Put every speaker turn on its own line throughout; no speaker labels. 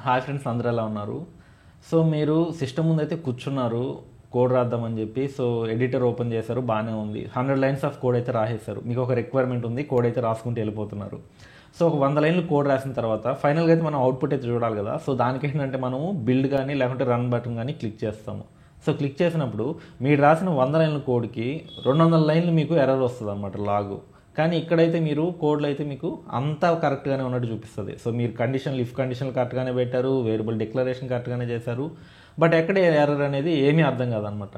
Hi friends, అందరూ ఎలా ఉన్నారు? సో మీరు సిస్టమ్ ముందైతే కూర్చున్నారు కోడ్ రాద్దామని చెప్పి. సో ఎడిటర్ ఓపెన్ చేశారు, బాగానే ఉంది. 100 లైన్స్ ఆఫ్ కోడ్ అయితే రాసేశారు. మీకు ఒక రిక్వైర్మెంట్ ఉంది, కోడ్ అయితే రాసుకుంటూ వెళ్ళిపోతున్నారు. సో ఒక 100 లైన్లు కోడ్ రాసిన తర్వాత ఫైనల్గా అయితే మనం అవుట్పుట్ అయితే చూడాలి కదా. సో దానికి ఏంటంటే మనము బిల్డ్ కానీ లేకుంటే రన్ బటన్ కానీ క్లిక్ చేస్తాము. సో క్లిక్ చేసినప్పుడు మీరు రాసిన 100 లైన్ల కోడ్కి 200 లైన్లు మీకు ఎర్రర్ వస్తుంది అన్నమాట, లాగు. కానీ ఇక్కడైతే మీరు కోడ్లో అయితే మీకు అంతా కరెక్ట్గానే ఉన్నట్టు చూపిస్తుంది. సో మీరు కండిషన్లు, ఇఫ్ కండిషన్లు కరెక్ట్గానే పెట్టారు, వేరియబుల్ డిక్లరేషన్ కరెక్ట్గానే చేశారు, బట్ ఎక్కడ ఎర్రర్ అనేది ఏమీ అర్థం కాదనమాట.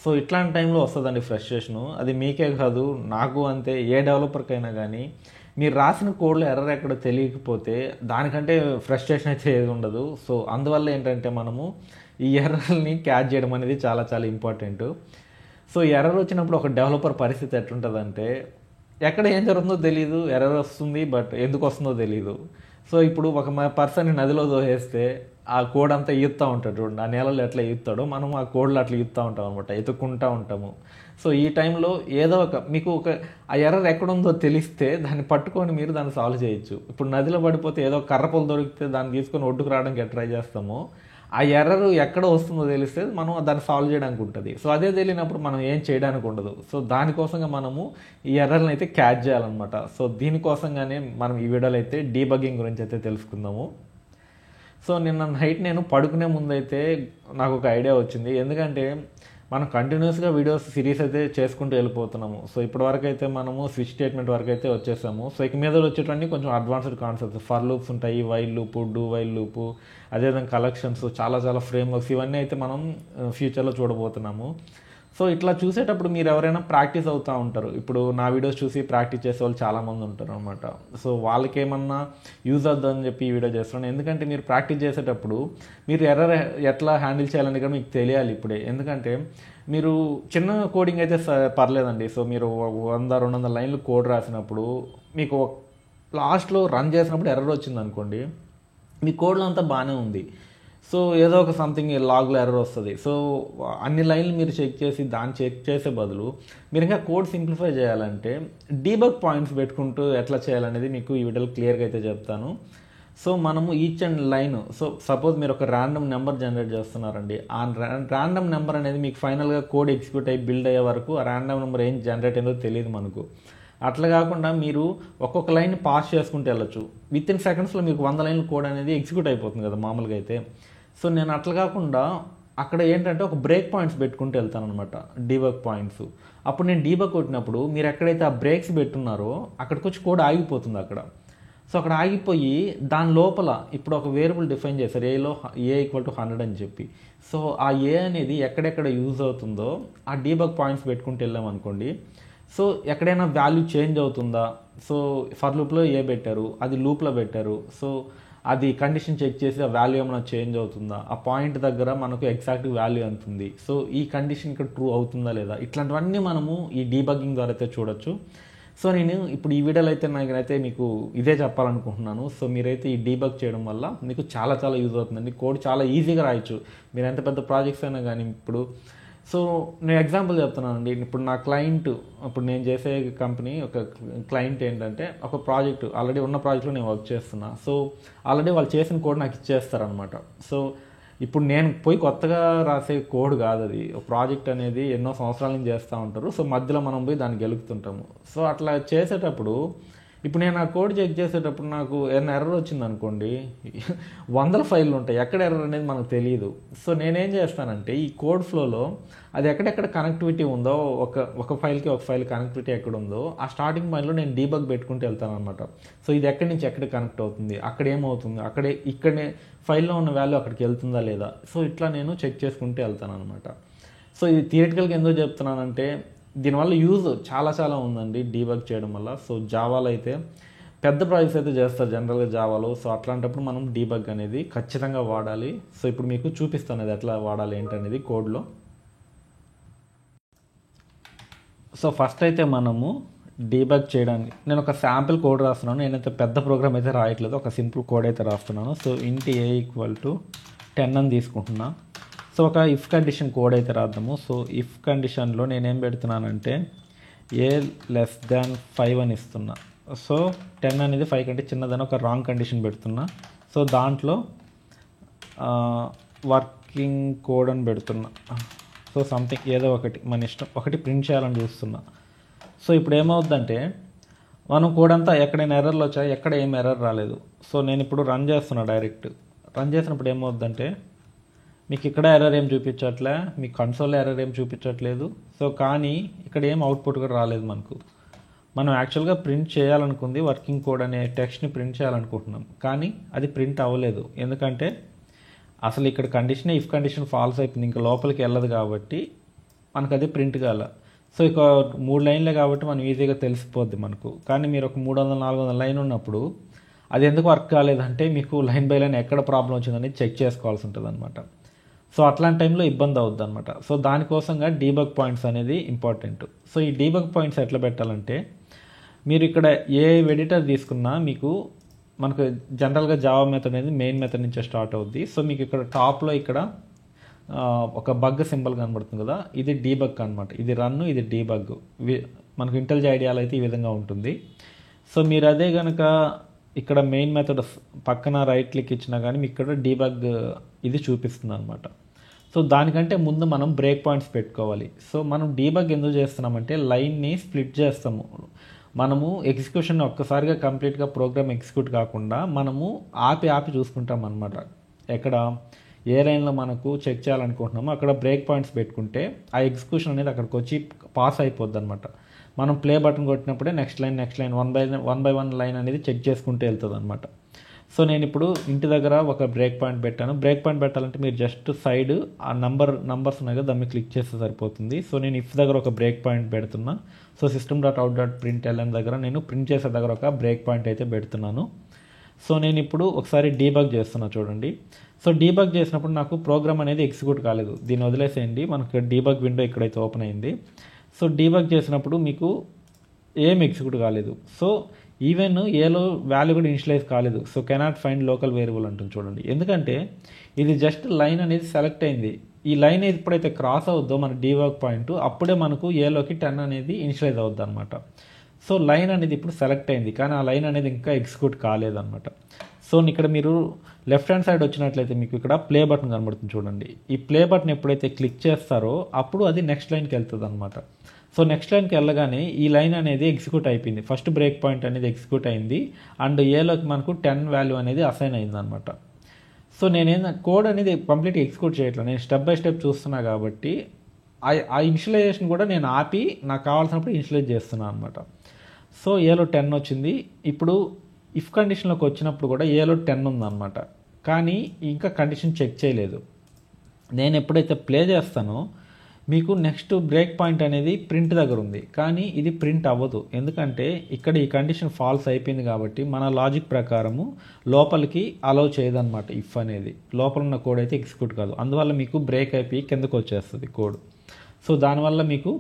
సో ఇట్లాంటి టైంలో వస్తుందండి ఫ్రస్ట్రేషను. అది మీకే కాదు, నాకు అంతే, ఏ డెవలపర్కైనా కానీ మీరు రాసిన కోడ్లో ఎర్రర్ ఎక్కడ తెలియకపోతే దానికంటే ఫ్రస్ట్రేషన్ అయితే ఏది ఉండదు. సో అందువల్ల ఏంటంటే మనము ఈ ఎర్రర్ని క్యాచ్ చేయడం అనేది చాలా చాలా ఇంపార్టెంట్. సో ఎర్రర్ వచ్చినప్పుడు ఒక డెవలపర్ పరిస్థితి ఎట్లుంటుందంటే ఎక్కడ ఏం జరుగుతుందో తెలియదు, ఎర్రర్ వస్తుంది, బట్ ఎందుకు వస్తుందో తెలియదు. సో ఇప్పుడు ఒక పర్సన్ని నదిలో దోసేస్తే ఆ కోడ్ అంతా ఈదుతూ ఉంటాడు చూడండి, ఆ నేలలో ఎట్లా ఈదుతాడో మనం ఆ కోడ్లో అట్లా ఈదుతూ ఉంటాం అనమాట, ఎత్తుక్కుంటూ ఉంటాము. సో ఈ టైంలో ఏదో మీకు ఆ ఎర్రర్ ఎక్కడుందో తెలిస్తే దాన్ని పట్టుకొని మీరు దాన్ని సాల్వ్ చేయొచ్చు. ఇప్పుడు నదిలో పడిపోతే ఏదో కర్రపొలు దొరికితే దాన్ని తీసుకొని ఒడ్డుకు రావడానికి ట్రై చేస్తామో, ఆ ఎర్రర్ ఎక్కడ వస్తుందో తెలిస్తే మనం దాన్ని సాల్వ్ చేయడానికి ఉంటుంది. సో అదే తెలియనప్పుడు మనం ఏం చేయడానికి ఉండదు. సో దానికోసంగా మనము ఈ ఎర్రర్ని అయితే క్యాచ్ చేయాలన్నమాట. సో దీనికోసంగానే మనం ఈ వీడియోలో అయితే డీబగ్గింగ్ గురించి అయితే తెలుసుకుందాము. సో నిన్న నైట్ నేను పడుకునే ముందు అయితే నాకు ఒక ఐడియా వచ్చింది. ఎందుకంటే మనం కంటిన్యూస్గా వీడియోస్ సిరీస్ అయితే చేసుకుంటూ వెళ్ళిపోతున్నాము. సో ఇప్పటివరకు అయితే మనము స్విచ్ స్టేట్మెంట్ వరకు అయితే వచ్చేసాము. సో ఇక మీద వచ్చేటన్నీ కొంచెం అడ్వాన్స్డ్ కాన్సెప్ట్స్, ఫర్ లూప్స్ ఉంటాయి, while loop, do while loop, అదేవిధంగా కలెక్షన్స్, చాలా చాలా ఫ్రేమ్వర్క్స్, ఇవన్నీ అయితే మనం ఫ్యూచర్లో చూడబోతున్నాము. సో ఇట్లా చూసేటప్పుడు మీరు ఎవరైనా ప్రాక్టీస్ అవుతూ ఉంటారు. ఇప్పుడు నా వీడియోస్ చూసి ప్రాక్టీస్ చేసే వాళ్ళు చాలామంది ఉంటారు అనమాట. సో వాళ్ళకి ఏమన్నా యూజ్ అవుతుందని చెప్పి ఈ వీడియో చేస్తున్నాను. ఎందుకంటే మీరు ప్రాక్టీస్ చేసేటప్పుడు మీరు ఎర్రర్ ఎట్లా హ్యాండిల్ చేయాలని కూడా మీకు తెలియాలి ఇప్పుడే. ఎందుకంటే మీరు చిన్న కోడింగ్ అయితే పర్లేదండి. సో మీరు 100-200 లైన్లు కోడ్ రాసినప్పుడు మీకు లాస్ట్లో రన్ చేసినప్పుడు ఎర్రర్ వచ్చింది అనుకోండి, మీ కోడ్లో అంతా బాగానే ఉంది. సో ఏదో ఒక సంథింగ్ లాగ్లో ఎర్రర్ వస్తుంది. సో అన్ని లైన్లు మీరు చెక్ చేసే బదులు మీరు ఇంకా కోడ్ సింప్లిఫై చేయాలంటే డీబగ్ పాయింట్స్ పెట్టుకుంటూ ఎట్లా చేయాలనేది మీకు ఈ వీడియోలో క్లియర్గా అయితే చెప్తాను. సో మనము each and line, so suppose మీరు ఒక ర్యాండమ్ నెంబర్ జనరేట్ చేస్తున్నారండి, ఆ ర్యాండమ్ నెంబర్ అనేది మీకు ఫైనల్గా కోడ్ ఎగ్జిక్యూట్ అయ్యి బిల్డ్ అయ్యే వరకు ఆ ర్యాండమ్ నెంబర్ ఏం జనరేట్ అయిందో తెలియదు మనకు. అట్లా కాకుండా మీరు ఒక్కొక్క లైన్ పాస్ చేసుకుంటూ వెళ్ళొచ్చు. విత్ ఇన్ సెకండ్స్లో మీకు 100 లైన్ల కోడ్ అనేది ఎగ్జిక్యూట్ అయిపోతుంది కదా మామూలుగా అయితే. సో నేను అట్లా కాకుండా అక్కడ ఏంటంటే ఒక బ్రేక్ పాయింట్స్ పెట్టుకుంటూ వెళ్తాను అనమాట, డీబగ్ పాయింట్స్. అప్పుడు నేను డీబగ్ కొట్టినప్పుడు మీరు ఎక్కడైతే ఆ బ్రేక్స్ పెట్టున్నారో అక్కడికి వచ్చి కోడ్ ఆగిపోతుంది అక్కడ. సో అక్కడ ఆగిపోయి దాని లోపల ఇప్పుడు ఒక వేరియబుల్ డిఫైన్ చేశారు, ఏ ఈక్వల్ టు 100 అని చెప్పి. సో ఆ ఏ అనేది ఎక్కడెక్కడ యూజ్ అవుతుందో ఆ డీబగ్ పాయింట్స్ పెట్టుకుంటూ వెళ్ళామనుకోండి, సో ఎక్కడైనా వాల్యూ చేంజ్ అవుతుందా, సో ఫర్ లూప్లో ఏ పెట్టారు, అది లూప్లో పెట్టారు, సో అది కండిషన్ చెక్ చేసి ఆ వాల్యూ ఏమైనా చేంజ్ అవుతుందా, ఆ పాయింట్ దగ్గర మనకు ఎగ్జాక్ట్ వాల్యూ ఎంత ఉంది, సో ఈ కండిషన్ ఇక్కడ ట్రూ అవుతుందా లేదా, ఇట్లాంటివన్నీ మనము ఈ డీబగ్గింగ్ ద్వారా అయితే చూడొచ్చు. సో నేను ఇప్పుడు ఈ వీడియోలో అయితే నాకైతే మీకు ఇదే చెప్పాలనుకుంటున్నాను. సో మీరైతే ఈ డీబగ్ చేయడం వల్ల మీకు చాలా చాలా యూజ్ అవుతుందండి. కోడ్ చాలా ఈజీగా రాయొచ్చు మీరు ఎంత పెద్ద ప్రాజెక్ట్స్ అయినా కానీ. ఇప్పుడు సో నేను ఎగ్జాంపుల్ చెప్తున్నానండి. ఇప్పుడు నా క్లయింట్, ఇప్పుడు నేను చేసే కంపెనీ ఒక క్లయింట్ ఏంటంటే ఒక ప్రాజెక్ట్, ఆల్రెడీ ఉన్న ప్రాజెక్ట్లో నేను వర్క్ చేస్తున్నా. సో ఆల్రెడీ వాళ్ళు చేసిన కోడ్ నాకు ఇచ్చేస్తారనమాట. సో ఇప్పుడు నేను పోయి కొత్తగా రాసే కోడ్ కాదు అది. ప్రాజెక్ట్ అనేది ఎన్నో సంవత్సరాల నుంచి చేస్తూ ఉంటారు. సో మధ్యలో మనం పోయి దాన్ని గెలుపుతుంటాము. సో అట్లా చేసేటప్పుడు ఇప్పుడు నేను ఆ కోడ్ చెక్ చేసేటప్పుడు నాకు ఏదైనా ఎర్రర్ వచ్చింది అనుకోండి, 100 ఫైళ్ళు ఉంటాయి, ఎక్కడ ఎర్రర్ అనేది మనకు తెలియదు. సో నేనేం చేస్తానంటే ఈ కోడ్ ఫ్లోలో అది ఎక్కడెక్కడ కనెక్టివిటీ ఉందో, ఒక ఫైల్కి ఒక ఫైల్ కనెక్టివిటీ ఎక్కడ ఉందో ఆ స్టార్టింగ్ పాయింట్లో నేను డీబగ్ పెట్టుకుంటూ వెళ్తాను అనమాట. సో ఇది ఎక్కడి నుంచి ఎక్కడ కనెక్ట్ అవుతుంది, అక్కడ ఏమవుతుంది, ఇక్కడనే ఫైల్లో ఉన్న వాల్యూ అక్కడికి వెళ్తుందా లేదా, సో ఇట్లా నేను చెక్ చేసుకుంటూ వెళ్తాను అనమాట. సో ఇది థియరిటికల్గా ఎందుకు చెప్తున్నానంటే దీనివల్ల యూజ్ చాలా చాలా ఉందండి డీబగ్ చేయడం వల్ల. సో జావాలో అయితే పెద్ద ప్రాజెక్ట్స్ అయితే చేస్తారు జనరల్గా జావాలో. సో అట్లాంటప్పుడు మనం డీబగ్ అనేది ఖచ్చితంగా వాడాలి. సో ఇప్పుడు మీకు చూపిస్తాను అది ఎట్లా వాడాలి ఏంటనేది కోడ్లో. సో ఫస్ట్ అయితే మనము డీబగ్ చేయడానికి నేను ఒక శాంపిల్ కోడ్ రాస్తున్నాను. నేనైతే పెద్ద ప్రోగ్రామ్ అయితే రాయట్లేదు, ఒక సింపుల్ కోడ్ అయితే రాస్తున్నాను. సో ఇంటి ఏ ఈక్వల్ టు 10 అని తీసుకుంటున్నా. సో ఒక ఇఫ్ కండిషన్ కోడ్ అయితే రాద్దాము. సో ఇఫ్ కండిషన్లో నేనేం పెడుతున్నానంటే ఏ లెస్ దాన్ 5 అని ఇస్తున్నా. సో 10 అనేది 5 కంటే చిన్నదని ఒక రాంగ్ కండిషన్ పెడుతున్నా. సో దాంట్లో వర్కింగ్ కోడ్ అని పెడుతున్నా. సో సంథింగ్ ఏదో ఒకటి మన ఇష్టం, ఒకటి ప్రింట్ చేయాలని చూస్తున్నా. సో ఇప్పుడు ఏమవుద్దంటే మనం కోడ్ అంతా ఎక్కడైనా ఎర్రర్లు వచ్చాయి, ఎక్కడ ఏం ఎర్రర్ రాలేదు. సో నేను ఇప్పుడు రన్ చేస్తున్నా. డైరెక్ట్ రన్ చేసినప్పుడు ఏమవుద్దంటే మీకు ఇక్కడ ఎర్రర్ ఏం చూపించట్లే, మీకు కన్సోల్లో ఎర్రర్ ఏం చూపించట్లేదు. సో కానీ ఇక్కడ ఏం అవుట్పుట్ కూడా రాలేదు మనకు. మనం యాక్చువల్గా ప్రింట్ చేయాలనుకుంది వర్కింగ్ కోడ్ అనే టెక్స్ట్ని ప్రింట్ చేయాలనుకుంటున్నాం, కానీ అది ప్రింట్ అవ్వలేదు. ఎందుకంటే అసలు ఇక్కడ కండిషనే ఇఫ్ కండిషన్ ఫాల్స్ అయిపోయింది, ఇంకా లోపలికి వెళ్ళదు కాబట్టి మనకు అది ప్రింట్ కాల. సో ఇక 3 లైన్లే కాబట్టి మనం ఈజీగా తెలిసిపోద్ది మనకు. కానీ మీరు ఒక 300-400 లైన్ ఉన్నప్పుడు అది ఎందుకు వర్క్ కాలేదంటే మీకు లైన్ బై లైన్ ఎక్కడ ప్రాబ్లం వచ్చిందని చెక్ చేసుకోవాల్సి ఉంటుంది అనమాట. సో అట్లాంటి టైంలో ఇబ్బంది అవుద్ది అనమాట. సో దానికోసంగా డీబగ్ పాయింట్స్ అనేది ఇంపార్టెంట్. సో ఈ డీబగ్ పాయింట్స్ ఎట్లా పెట్టాలంటే మీరు ఇక్కడ ఏ ఎడిటర్ తీసుకున్నా మనకు జనరల్గా జావా మెథడ్ అనేది మెయిన్ మెథడ్ నుంచే స్టార్ట్ అవుద్ది. సో మీకు ఇక్కడ టాప్లో ఇక్కడ ఒక బగ్ సింబల్ కనబడుతుంది కదా, ఇది డీబగ్ అనమాట. ఇది రన్, ఇది డీబగ్. మనకు ఇంటెలిజెంట్ ఐడియాలో అయితే ఈ విధంగా ఉంటుంది. సో మీరు అదే కనుక ఇక్కడ మెయిన్ మెథడ్ పక్కన రైట్ క్లిక్ ఇచ్చినా కానీ మీకు ఇక్కడ డీబగ్ ఇది చూపిస్తుంది అనమాట. సో దానికంటే ముందు మనం బ్రేక్ పాయింట్స్ పెట్టుకోవాలి. సో మనం డీబగ్ ఎందుకు చేస్తున్నామంటే లైన్ని స్ప్లిట్ చేస్తాము. మనము ఎగ్జిక్యూషన్ ఒక్కసారిగా కంప్లీట్గా ప్రోగ్రామ్ ఎగ్జిక్యూట్ కాకుండా మనము ఆపి చూసుకుంటాం అనమాట. ఎక్కడ ఏ లైన్లో మనకు చెక్ చేయాలనుకుంటున్నామో అక్కడ బ్రేక్ పాయింట్స్ పెట్టుకుంటే ఆ ఎగ్జిక్యూషన్ అనేది అక్కడికి వచ్చి పాస్ అయిపోద్ది అనమాట. మనం ప్లే బటన్ కొట్టినప్పుడే నెక్స్ట్ లైన్ 1 by 1 లైన్ అనేది చెక్ చేసుకుంటూ వెళ్తుంది అనమాట. సో నేను ఇప్పుడు ఇంటి దగ్గర ఒక బ్రేక్ పాయింట్ పెట్టాను. బ్రేక్ పాయింట్ పెట్టాలంటే మీరు జస్ట్ సైడ్ ఆ నంబర్స్ ఉన్నాయి కదా, దాన్ని క్లిక్ చేస్తే సరిపోతుంది. సో నేను ఇఫ్ దగ్గర ఒక బ్రేక్ పాయింట్ పెడుతున్నా. సో system.out.println దగ్గర నేను ప్రింట్ చేసే దగ్గర ఒక బ్రేక్ పాయింట్ అయితే పెడుతున్నాను. సో నేను ఇప్పుడు ఒకసారి డీబగ్ చేస్తున్నా చూడండి. సో డీబగ్ చేసినప్పుడు నాకు ప్రోగ్రామ్ అనేది ఎగ్జిక్యూట్ కాలేదు. దీన్ని వదిలేసేయండి, మనకు డీబగ్ విండో ఇక్కడైతే ఓపెన్ అయింది. సో డీబగ్ చేసినప్పుడు మీకు ఏం ఎగ్జిక్యూట్ కాలేదు. సో ఈవెన్ ఏలో వాల్యూ కూడా ఇనిషియలైజ్ కాలేదు. So cannot find local variable అంటుంది చూడండి. ఎందుకంటే ఇది జస్ట్ లైన్ అనేది సెలెక్ట్ అయింది. ఈ లైన్ ఎప్పుడైతే క్రాస్ అవుద్దో మన డీబగ్ పాయింట్, అప్పుడే మనకు ఏలోకి 10 అనేది ఇనిషియలైజ్ అవుద్ది అనమాట. సో లైన్ అనేది ఇప్పుడు సెలెక్ట్ అయింది, కానీ ఆ లైన్ అనేది ఇంకా ఎగ్జిక్యూట్ కాలేదన్నమాట. సో ఇక్కడ మీరు లెఫ్ట్ హ్యాండ్ సైడ్ వచ్చినట్లయితే మీకు ఇక్కడ ప్లే బటన్ కనబడుతుంది చూడండి. ఈ ప్లే బటన్ ఎప్పుడైతే క్లిక్ చేస్తారో అప్పుడు అది నెక్స్ట్ లైన్కి వెళ్తుంది అనమాట. సో నెక్స్ట్ లైన్కి వెళ్ళగానే ఈ లైన్ అనేది ఎగ్జిక్యూట్ అయిపోయింది. ఫస్ట్ బ్రేక్ పాయింట్ అనేది ఎగ్జిక్యూట్ అయింది అండ్ ఏలోకి మనకు 10 వాల్యూ అనేది అసైన్ అయిందనమాట. సో కోడ్ అనేది కంప్లీట్గా ఎగ్జిక్యూట్ చేయట్లేదు, నేను స్టెప్ బై స్టెప్ చూస్తున్నా కాబట్టి ఆ ఇనిషియలైజేషన్ కూడా నేను ఆపి నాకు కావాల్సినప్పుడు ఇనిషియలైజ్ చేస్తున్నాను అనమాట. సో ఏలో 10 వచ్చింది. ఇప్పుడు ఇఫ్ కండిషన్లోకి వచ్చినప్పుడు కూడా ఏలో 10 ఉందన్నమాట, కానీ ఇంకా కండిషన్ చెక్ చేయలేదు. నేను ఎప్పుడైతే ప్లే చేస్తానో మీకు నెక్స్ట్ బ్రేక్ పాయింట్ అనేది ప్రింట్ దగ్గర ఉంది, కానీ ఇది ప్రింట్ అవ్వదు. ఎందుకంటే ఇక్కడ ఈ కండిషన్ ఫాల్స్ అయిపోయింది కాబట్టి మన లాజిక్ ప్రకారము లోపలికి అలౌ చేయదన్నమాట. ఇఫ్ అనేది లోపల ఉన్న కోడ్ అయితే ఎగ్జిక్యూట్ కాదు, అందువల్ల మీకు బ్రేక్ అయిపోయి కిందకు వచ్చేస్తుంది కోడ్. సో దానివల్ల మీకు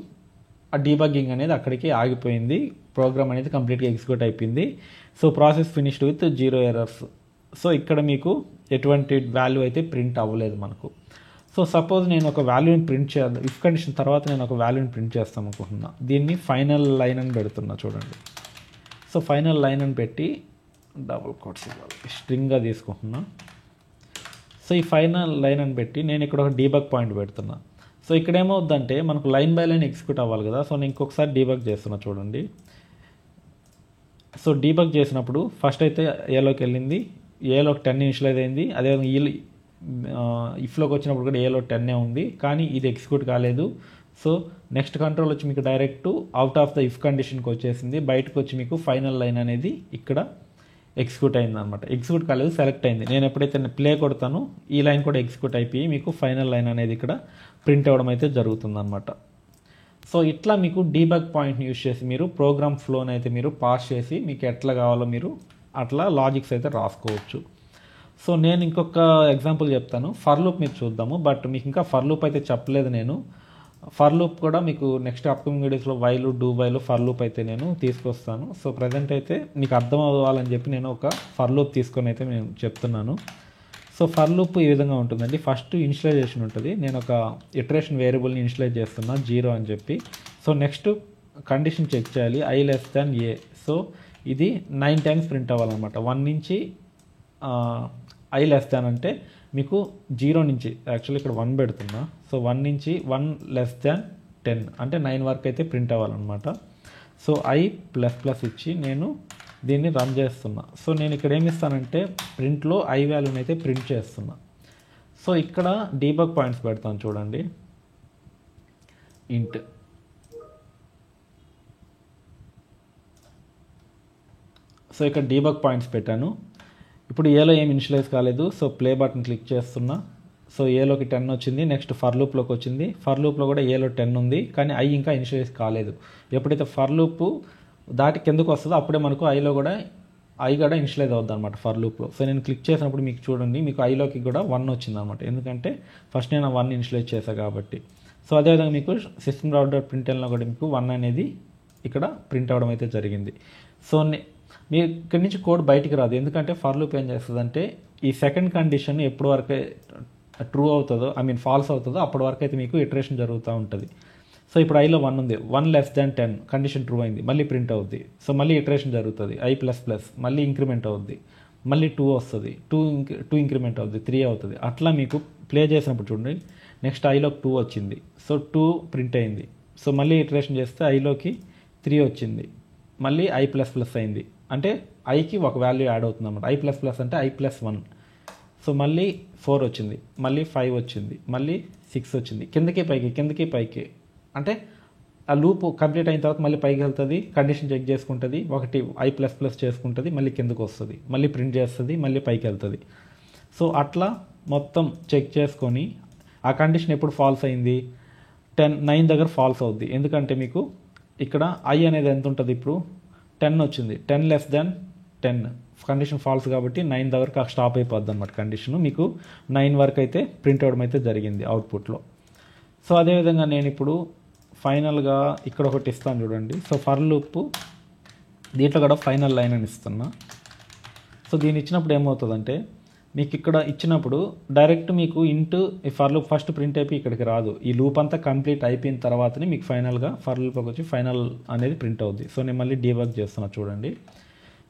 ఆ డీబగ్గింగ్ అనేది అక్కడికి ఆగిపోయింది, ప్రోగ్రామ్ అనేది కంప్లీట్గా ఎగ్జిక్యూట్ అయిపోయింది. So process finished with 0 errors. So ఇక్కడ మీకు ఎటువంటి వాల్యూ అయితే ప్రింట్ అవ్వలేదు మనకు. సో సపోజ్ నేను ఒక వాల్యూని ప్రింట్ చేయాలి, ఇఫ్ కండిషన్ తర్వాత నేను ఒక వాల్యూని ప్రింట్ చేస్తాం అనుకుంటున్నా. దీన్ని ఫైనల్ లైన్ అని పెడుతున్నా చూడండి. సో ఫైనల్ లైన్ అని పెట్టి డబుల్ కోట్స్ ఇవ్వాలి, స్ట్రింగ్గా తీసుకుంటున్నా. సో ఈ ఫైనల్ లైన్ అని పెట్టి నేను ఇక్కడ ఒక డీబగ్ పాయింట్ పెడుతున్నా. సో ఇక్కడ ఏమవుద్దంటే మనకు లైన్ బై లైన్ ఎగ్జిక్యూట్ అవ్వాలి కదా. సో నేను ఇంకొకసారి డీబగ్ చేస్తున్నా చూడండి. సో డీబగ్ చేసినప్పుడు ఫస్ట్ అయితే ఏలోకి వెళ్ళింది, ఏలోకి 10 ఇనిషియలైజ్ అయింది. అదేవిధంగా ఇఫ్లోకి వచ్చినప్పుడు కూడా ఏలో 10 ఉంది, కానీ ఇది ఎగ్జిక్యూట్ కాలేదు. సో నెక్స్ట్ కంట్రోల్ వచ్చి మీకు direct out of the if కండిషన్కి వచ్చేసింది. బయటకు వచ్చి మీకు ఫైనల్ లైన్ అనేది ఇక్కడ ఎగ్జిక్యూట్ అయింది అనమాట. ఎగ్జిక్యూట్ కాలేదు, సెలెక్ట్ అయింది. నేను ఎప్పుడైతే ప్లే కొడతానో ఈ లైన్ కూడా ఎగ్జిక్యూట్ అయిపోయి మీకు ఫైనల్ లైన్ అనేది ఇక్కడ ప్రింట్ అవ్వడం అయితే జరుగుతుందన్నమాట. సో ఇట్లా మీకు డీబగ్ పాయింట్ని యూజ్ చేసి మీరు ప్రోగ్రామ్ ఫ్లోని అయితే మీరు పాస్ చేసి మీకు ఎట్లా కావాలో మీరు అట్లా లాజిక్స్ అయితే రాసుకోవచ్చు. సో నేను ఇంకొక ఎగ్జాంపుల్ చెప్తాను, ఫర్ లూప్ మీరు చూద్దాము. బట్ మీకు ఇంకా ఫర్ లూప్ అయితే చెప్పలేదు నేను. ఫర్ లూప్ కూడా మీకు నెక్స్ట్ అప్కమింగ్ వీడియోస్లో while, do while, for loop అయితే నేను తీసుకొస్తాను. సో ప్రజెంట్ అయితే మీకు అర్థం అవ్వాలని చెప్పి నేను ఒక ఫర్ లూప్ తీసుకొని అయితే నేను చెప్తున్నాను. సో ఫర్ లూప్ ఈ విధంగా ఉంటుందండి. ఫస్ట్ ఇనిషియలైజేషన్ ఉంటుంది. నేను ఒక ఇటరేషన్ వేరియబుల్ని ఇనిషియలైజ్ చేస్తున్నా 0 అని చెప్పి. సో నెక్స్ట్ కండిషన్ చెక్ చేయాలి i less than a. So ఇది 9 టైమ్స్ ప్రింట్ అవ్వాలన్నమాట. 1 నుంచి ఐ లెస్ దాన్ అంటే మీకు 0 నుంచి యాక్చువల్లీ ఇక్కడ 1 పెడుతున్నా. సో 1 నుంచి 1 లెస్ దాన్ 10 అంటే 9 వరకు అయితే ప్రింట్ అవ్వాలన్నమాట. సో ఐ ప్లస్ ప్లస్ ఇచ్చి నేను దీన్ని రన్ చేస్తున్నా. సో నేను ఇక్కడ ఏమి ఇస్తానంటే ప్రింట్లో ఐ వాల్యూని అయితే ప్రింట్ చేస్తున్నా. సో ఇక్కడ డీబగ్ పాయింట్స్ పెడతాను చూడండి. ఇంట్ సో ఇక్కడ డీబగ్ పాయింట్స్ పెట్టాను. ఇప్పుడు ఏలో ఏం ఇనిషియలైజ్ కాలేదు. సో ప్లే బటన్ క్లిక్ చేస్తున్నా. సో ఏలోకి 10 వచ్చింది. నెక్స్ట్ ఫర్ లూప్లోకి వచ్చింది. ఫర్ లూప్లో కూడా ఏలో 10 ఉంది, కానీ ఐ ఇంకా ఇనిషియలైజ్ కాలేదు. ఎప్పుడైతే ఫర్ లూప్ దాటి కిందకు వస్తుందో అప్పుడే మనకు ఐలో కూడా ఐ కూడా ఇనిషియలైజ్ అవుద్ది అనమాట ఫర్ లూప్లో. సో నేను క్లిక్ చేసినప్పుడు మీకు చూడండి, మీకు ఐలోకి కూడా 1 వచ్చింది అనమాట. ఎందుకంటే ఫస్ట్ నేను 1 ఇనిషియలైజ్ చేశాను కాబట్టి. సో అదేవిధంగా మీకు సిస్టమ్ డాట్ ప్రింట్ఎల్లో కూడా మీకు 1 అనేది ఇక్కడ ప్రింట్ అవ్వడం అయితే జరిగింది. సో మీరు ఇక్కడి నుంచి కోడ్ బయటికి రాదు. ఎందుకంటే ఫర్ లూప్ ఏం చేస్తుందంటే ఈ సెకండ్ కండిషన్ ఎప్పటి వరకు ట్రూ అవుతుందో ఫాల్స్ అవుతుందో అప్పటి వరకు అయితే మీకు ఇటరేషన్ జరుగుతూ ఉంటుంది. సో ఇప్పుడు ఐలో 1 ఉంది, 1 లెస్ దాన్ 10 కండిషన్ ట్రూ అయింది, మళ్ళీ ప్రింట్ అవుద్ది. సో మళ్ళీ ఇటరేషన్ జరుగుతుంది, ఐ ప్లస్ ప్లస్ మళ్ళీ ఇంక్రిమెంట్ అవుద్ది, మళ్ళీ 2 వస్తుంది, 2 ఇంక్రిమెంట్ అవుద్ది, 3 అవుతుంది. అట్లా మీకు ప్లే చేసినప్పుడు చూడండి, నెక్స్ట్ ఐలోకి 2 వచ్చింది. సో 2 ప్రింట్ అయింది. సో మళ్ళీ ఇటరేషన్ చేస్తే ఐలోకి 3 వచ్చింది, మళ్ళీ ఐ ప్లస్ ప్లస్ అయింది. అంటే ఐకి ఒక వాల్యూ యాడ్ అవుతుంది అన్నమాట. ఐ ప్లస్ ప్లస్ అంటే ఐ ప్లస్ 1. సో మళ్ళీ 4 వచ్చింది, మళ్ళీ 5 వచ్చింది, మళ్ళీ 6 వచ్చింది. కిందకి పైకి అంటే ఆ లూప్ కంప్లీట్ అయిన తర్వాత మళ్ళీ పైకి వెళ్తుంది, కండిషన్ చెక్ చేసుకుంటుంది, ఒకటి ఐ ప్లస్ ప్లస్ చేసుకుంటుంది, మళ్ళీ కిందకు వస్తుంది, మళ్ళీ ప్రింట్ చేస్తుంది, మళ్ళీ పైకి వెళ్తుంది. సో అట్లా మొత్తం చెక్ చేసుకొని ఆ కండిషన్ ఎప్పుడు ఫాల్స్ అయింది, 9 దగ్గర ఫాల్స్ అవుద్ది. ఎందుకంటే మీకు ఇక్కడ ఐ అనేది ఎంత ఉంటుంది, ఇప్పుడు 10 వచ్చింది, 10 లెస్ దాన్ 10 కండిషన్ ఫాల్స్ కాబట్టి 9 దగ్గరకు స్టాప్ అయిపోద్ది అనమాట కండిషన్. మీకు 9 వరకు అయితే ప్రింట్ అవ్వడం అయితే జరిగింది అవుట్పుట్లో. సో అదేవిధంగా నేను ఇప్పుడు ఫైనల్గా ఇక్కడ ఒకటి ఇస్తాను చూడండి. సో ఫర్ లూప్ దీంట్లో కూడా ఫైనల్ లైన్ అని ఇస్తున్నా. సో దీన్ని ఇచ్చినప్పుడు ఏమవుతుందంటే మీకు ఇక్కడ ఇచ్చినప్పుడు డైరెక్ట్ మీకు ఇంటూ ఈ ఫర్ లూప్ ఫస్ట్ ప్రింట్ అయిపోయి ఇక్కడికి రాదు. ఈ లూప్ అంతా కంప్లీట్ అయిపోయిన తర్వాతనే మీకు ఫైనల్గా ఫర్ లూప్కి వచ్చి ఫైనల్ అనేది ప్రింట్ అవుద్ది. సో నేను మళ్ళీ డీబగ్ చేస్తున్నా చూడండి.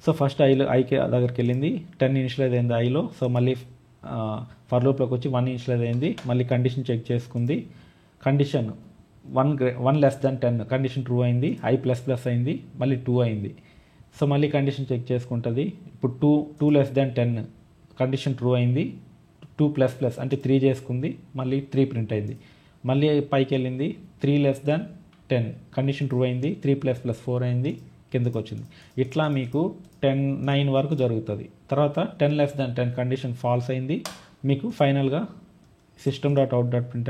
సో ఫస్ట్ ఐకి దగ్గరికి వెళ్ళింది, 10 ఇనిషియలైజ్ అయింది ఐలో. సో మళ్ళీ ఫర్ లూప్లోకి వచ్చి 1 ఇనిషియలైజ్ అయింది, మళ్ళీ కండిషన్ చెక్ చేసుకుంది, condition 1 less than 10 condition true అయింది, ఐ ప్లస్ ప్లస్ అయింది, మళ్ళీ 2 అయింది. సో మళ్ళీ కండిషన్ చెక్ చేసుకుంటుంది. ఇప్పుడు 2 లెస్ దాన్ 10 కండిషన్ ట్రూ అయింది, 2 ప్లస్ ప్లస్ అంటే 3 చేసుకుంది, మళ్ళీ 3 ప్రింట్ అయింది. మళ్ళీ పైకి వెళ్ళింది, 3 లెస్ దాన్ 10 కండిషన్ ట్రూ అయింది, 3 ప్లస్ ప్లస్ 4 అయింది, కిందకు వచ్చింది. ఇట్లా మీకు 9 వరకు జరుగుతుంది. తర్వాత 10 లెస్ దాన్ 10 కండిషన్ ఫాల్స్ అయింది, మీకు ఫైనల్గా system dot out dot print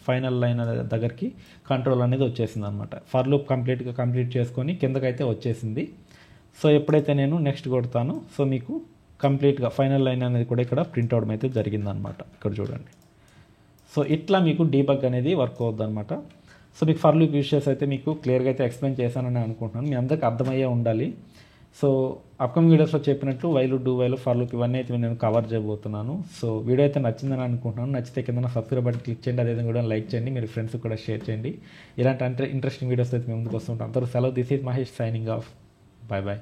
final line దగ్గరికి కంట్రోల్ అనేది వచ్చేసింది అనమాట. ఫర్ లూప్ కంప్లీట్ చేసుకొని కిందకైతే వచ్చేసింది. సో ఎప్పుడైతే నేను నెక్స్ట్ కొడతానో సో మీకు కంప్లీట్గా ఫైనల్ లైన్ అనేది కూడా ఇక్కడ ప్రింట్ అవడం అయితే జరిగిందనమాట. ఇక్కడ చూడండి. సో ఇట్లా మీకు డీబగ్ అనేది వర్క్ అవుద్ది అనమాట. సో మీకు ఫర్ లూప్ యూస్ చేసి అయితే మీకు క్లియర్గా అయితే ఎక్స్ప్లెయిన్ చేశానని అనుకుంటున్నాను. మీ అందరికీ అర్థమయ్యే ఉండాలి. సో అప్కమింగ్ వీడియోస్లో చెప్పినట్లు వైలు డూ వైలు ఫర్ లూప్ ఇవన్నీ అయితే నేను కవర్ చేయబోతున్నాను. సో వీడియో అయితే నచ్చిందని అనుకుంటున్నాను. నచ్చితే కింద సబ్స్క్రైబ్ బటన్ క్లిక్ చేయండి, అదేవిధంగా కూడా లైక్ చేయండి, మీరు ఫ్రెండ్స్ కూడా షేర్ చేయండి. ఇలాంటి ఇంట్రెస్టింగ్ వీడియోస్ అయితే మేము ముందుకు వస్తుంటాం. అందరూ సెలవు. This is Mahesh signing off. Bye bye.